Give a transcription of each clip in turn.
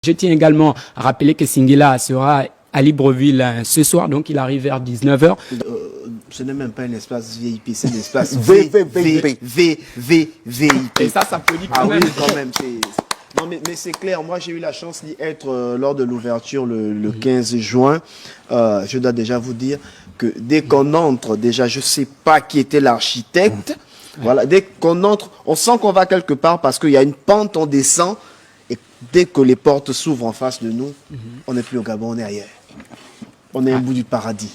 Je tiens également à rappeler que Singila sera à Libreville ce soir, donc il arrive vers 19h. Ce n'est même pas un espace VIP, c'est un espace VIP. Et ça s'applaudit quand même. Oui, quand même. Non, mais c'est clair. Moi, j'ai eu la chance d'y être lors de l'ouverture le 15 juin. Je dois déjà vous dire que dès qu'on entre, déjà, je ne sais pas qui était l'architecte. Voilà, dès qu'on entre, on sent qu'on va quelque part parce qu'il y a une pente, on descend. Et dès que les portes s'ouvrent en face de nous, on n'est plus au Gabon, on est ailleurs. On est au bout du paradis.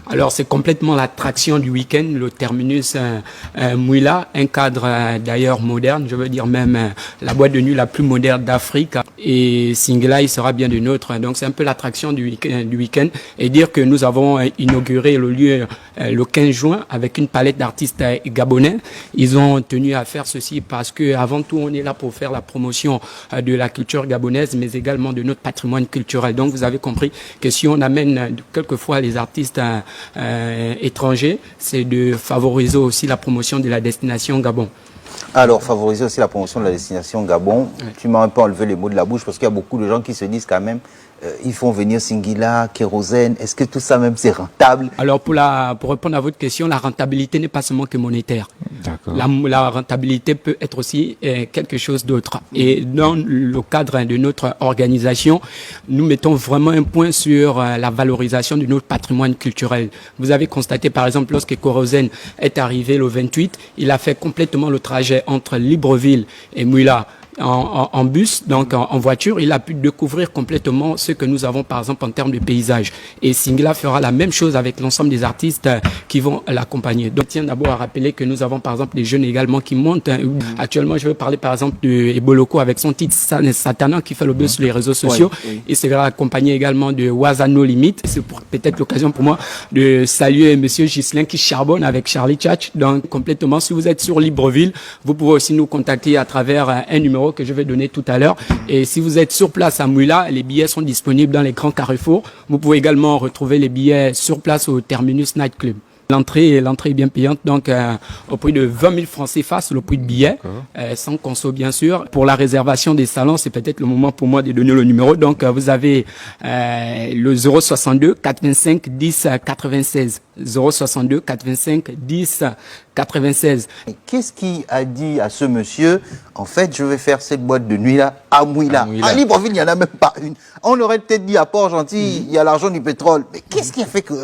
Alors, c'est complètement l'attraction du week-end, le terminus Mouila, un cadre d'ailleurs moderne, je veux dire même la boîte de nuit la plus moderne d'Afrique. Et Singila, il sera bien de nôtre. Donc, c'est un peu l'attraction du week-end. Et dire que nous avons inauguré le lieu le 15 juin avec une palette d'artistes gabonais. Ils ont tenu à faire ceci parce que avant tout, on est là pour faire la promotion de la culture gabonaise, mais également de notre patrimoine culturel. Donc, vous avez compris que si on amène quelquefois les artistes étrangers, c'est de favoriser aussi la promotion de la destination Gabon. Alors, favoriser aussi la promotion de la destination Gabon. Oui. Tu m'as un peu enlevé les mots de la bouche parce qu'il y a beaucoup de gens qui se disent quand même ils font venir Singila, Kérosène. Est-ce que tout ça même c'est rentable? Alors, pour répondre à votre question, la rentabilité n'est pas seulement que monétaire. La rentabilité peut être aussi quelque chose d'autre. Et dans le cadre de notre organisation, nous mettons vraiment un point sur la valorisation de notre patrimoine culturel. Vous avez constaté, par exemple, lorsque Kérosène est arrivé le 28, il a fait complètement le trajet entre Libreville et Mouila. En bus, donc en voiture, il a pu découvrir complètement ce que nous avons par exemple en termes de paysage. Et Singila fera la même chose avec l'ensemble des artistes qui vont l'accompagner. Donc, tiens d'abord à rappeler que nous avons par exemple des jeunes également qui montent. Actuellement, je veux parler par exemple de Eboloko avec son titre Satanan qui fait le buzz sur les réseaux sociaux. Il sera accompagné également de Wazano Limite. C'est peut-être l'occasion pour moi de saluer Monsieur Ghislain qui charbonne avec Charlie Tchatch. Donc complètement, si vous êtes sur Libreville, vous pouvez aussi nous contacter à travers un numéro que je vais donner tout à l'heure. Et si vous êtes sur place à Mouila, les billets sont disponibles dans les grands carrefours. Vous pouvez également retrouver les billets sur place au Terminus Night Club. L'entrée est bien payante, donc au prix de 20 000 francs CFA sur le prix de billet, sans conso bien sûr. Pour la réservation des salons, c'est peut-être le moment pour moi de donner le numéro. Donc vous avez le 062 425 10 96. 062 425 10 96. Qu'est-ce qui a dit à ce monsieur, en fait, je vais faire cette boîte de nuit là à Mouila. À Libreville, il n'y en a même pas une. On aurait peut-être dit à Port-Gentil, il y a l'argent du pétrole. Mais qu'est-ce qui a fait que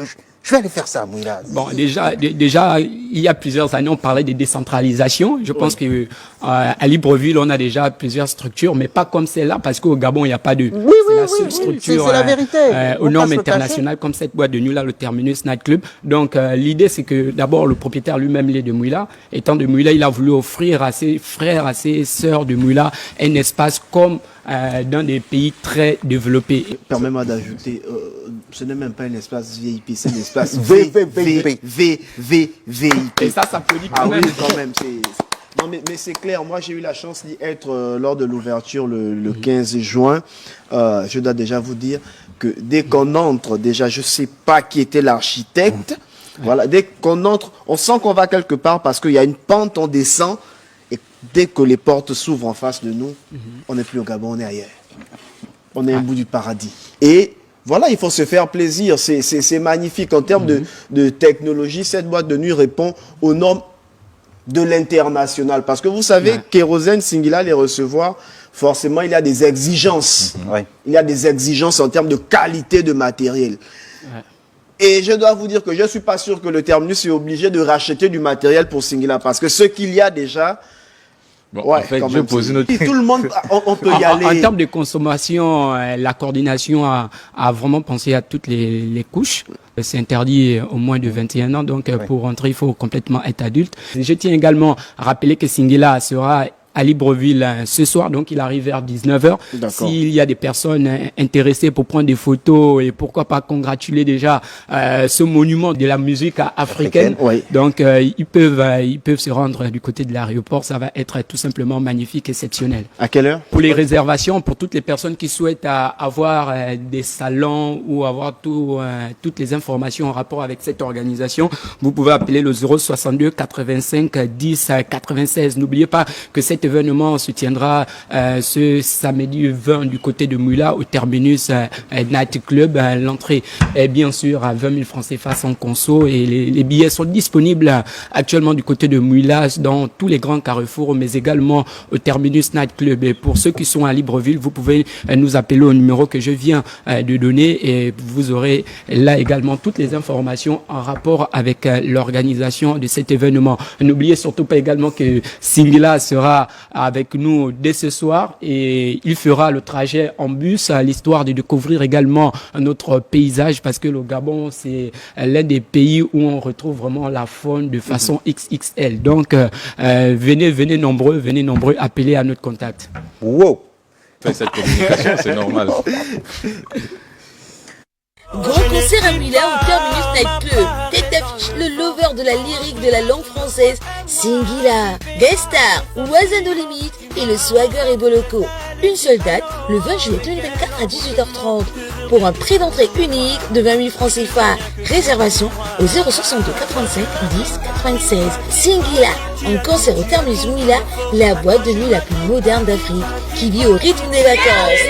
je vais aller faire ça à Mouila? Bon, déjà, il y a plusieurs années, on parlait de décentralisation. Je pense que à Libreville, on a déjà plusieurs structures, mais pas comme celle-là, parce qu'au Gabon, il n'y a pas de. C'est la seule structure c'est la vérité. Aux normes internationales, comme cette boîte de nuit là, le Terminus Night Club. Donc, l'idée, c'est que d'abord, le propriétaire lui-même, il est de Mouila. Étant de Mouila, il a voulu offrir à ses frères, à ses sœurs de Mouila, un espace comme dans des pays très développés. Permets-moi d'ajouter, ce n'est même pas un espace VIP, c'est un espace VIP. Et ça s'applaudit quand même. Oui, quand même. Non, mais c'est clair. Moi, j'ai eu la chance d'y être lors de l'ouverture le 15 juin. Je dois déjà vous dire que dès qu'on entre, déjà, je ne sais pas qui était l'architecte. Voilà, dès qu'on entre, on sent qu'on va quelque part parce qu'il y a une pente, on descend. Et dès que les portes s'ouvrent en face de nous, on n'est plus au Gabon, on est ailleurs. On est au bout du paradis. Et voilà, il faut se faire plaisir. C'est magnifique. En termes de technologie, cette boîte de nuit répond aux normes de l'international. Parce que vous savez, Kérosène, Singila, les recevoir, forcément, il y a des exigences. Il y a des exigences en termes de qualité de matériel. Et je dois vous dire que je ne suis pas sûr que le Terminus est obligé de racheter du matériel pour Singila. Parce que ce qu'il y a déjà... Bon, en fait, je pose une autre... Tout le monde, on peut y aller. En termes de consommation, la coordination a vraiment pensé à toutes les couches. C'est interdit au moins de 21 ans, donc pour rentrer, il faut complètement être adulte. Je tiens également à rappeler que Singila sera à Libreville ce soir, donc il arrive vers 19h. S'il y a des personnes intéressées pour prendre des photos et pourquoi pas congratuler déjà ce monument de la musique africaine, donc ils peuvent se rendre du côté de l'aéroport. Ça va être tout simplement magnifique, exceptionnel. À quelle heure? Pour les réservations, pour toutes les personnes qui souhaitent avoir des salons ou avoir toutes les informations en rapport avec cette organisation, vous pouvez appeler le 062 85 10 96. N'oubliez pas que cette cet événement se tiendra ce samedi 20 du côté de Mouila au terminus Night Club. L'entrée est bien sûr à 20 000 francs CFA sans conso et les billets sont disponibles actuellement du côté de Mouila dans tous les grands carrefours, mais également au terminus Night Club. Et pour ceux qui sont à Libreville, vous pouvez nous appeler au numéro que je viens de donner et vous aurez là également toutes les informations en rapport avec l'organisation de cet événement. N'oubliez surtout pas également que Singila sera avec nous dès ce soir et il fera le trajet en bus à l'histoire de découvrir également notre paysage parce que le Gabon c'est l'un des pays où on retrouve vraiment la faune de façon XXL. Donc venez nombreux, appelez à notre contact. Wow. Cette communication, c'est normal. Grand concert à Mouila au terminus Night Club. Tête d'affiche, le lover de la lyrique de la langue française, Singila. Guest star, Waza No Limit et le swagger Eboloko. Une seule date, le 20 juillet 2024 à 18h30. Pour un prix d'entrée unique de 20 000 francs CFA. Réservation au 062 85 10 96. Singila, en concert au terminus Mouila, la boîte de nuit la plus moderne d'Afrique, qui vit au rythme des vacances.